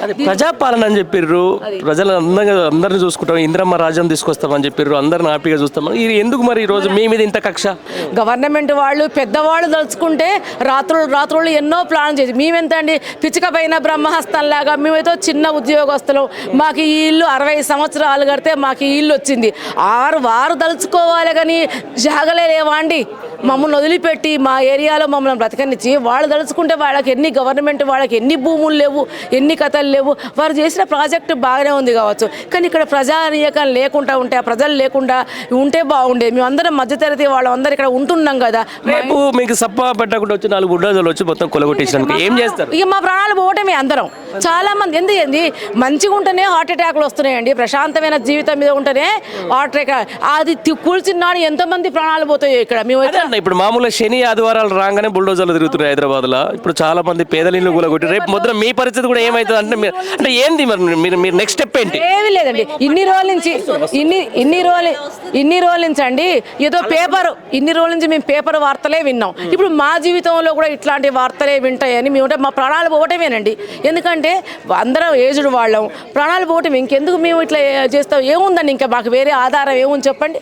అది ప్రజాపాలన అని చెప్పిర్రు, ప్రజలు అందరిని చూసుకుంటాం, ఇందిరమ్మ రాజ్యం తీసుకొస్తామని చెప్పిర్రు, అందరిని హ్యాపీగా చూస్తామని. ఇది ఎందుకు మరి ఈ రోజు మీ మీద ఇంత కక్ష? గవర్నమెంట్ వాళ్ళు పెద్దవాళ్ళు తలుచుకుంటే రాత్రులు ఎన్నో ప్లాన్ చేసి మేమెంత అండి పిచ్చిక పైన బ్రహ్మహస్తంలాగా మేమైతే చిన్న ఉద్యోగస్తులు, మాకు ఈ ఇల్లు 60 సంవత్సరాలు కడితే మాకు ఈ ఇల్లు వచ్చింది. వారు తలుచుకోవాలి కానీ జాగలే లేవా అండి మమ్మల్ని వదిలిపెట్టి మా ఏరియాలో మమ్మల్ని బ్రతకనిచ్చి వాళ్ళు తలుచుకుంటే వాళ్ళకి వాళ్ళకి ఎన్ని భూములు లేవు, ఎన్ని కథలు లేవు. వారు చేసిన ప్రాజెక్టు బాగానే ఉంది కావచ్చు, కానీ ఇక్కడ ప్రజానీయకం లేకుండా ఉంటే, ఆ ప్రజలు లేకుండా ఉంటే బాగుండేది. మేమందరం మధ్యతరగతి వాళ్ళందరూ ఇక్కడ ఉంటున్నాం కదా. రేపు మీకు సప్ప పెట్టకుండా వచ్చి 4 గుడ్డలు వచ్చి మొత్తం కొలగొట్టేసినాక ఏం చేస్తారు? ఇక మా ప్రాణాలు పోవటమే. అందరం చాలా మంది ఏంది మంచిగా ఉంటేనే హార్ట్ అటాక్లు వస్తున్నాయండి. ప్రశాంతమైన జీవితం మీద ఉంటేనే హార్ట్ అటాక్. అది కూల్చిన్నాడు ఎంతమంది ప్రాణాలు పోతాయి ఇక్కడ. మేము ఇప్పుడు మామూలుగా శని ఆదివారాలు రాగానే బుల్డోజర్లు తిరుగుతున్నాయి హైదరాబాద్ లో. ఇప్పుడు చాలా మంది పేదల ఇల్లు కూలగొట్టి రేపు మొదట మీ పరిస్థితి కూడా ఏమవుతుంది అంటే అంటే ఏంది మరి మీరు నెక్స్ట్ స్టెప్ ఏంటి? ఏమీ లేదండి. ఇన్ని రోజుల నుంచి అండి ఏదో ఇన్ని రోజుల నుంచి మేము పేపర్ వార్తలే విన్నాం. ఇప్పుడు మా జీవితంలో కూడా ఇట్లాంటి వార్తలే వింటాయని మేము మా ప్రాణాలు పోవటమేనండి. ఎందుకంటే అందరం ఏజ్డ్ వాళ్ళం, ప్రాణాలు పోవటం. ఇంకెందుకు మేము ఇట్లా చేస్తాం? ఏముందండి ఇంకా మాకు వేరే ఆధారం ఏముంది చెప్పండి?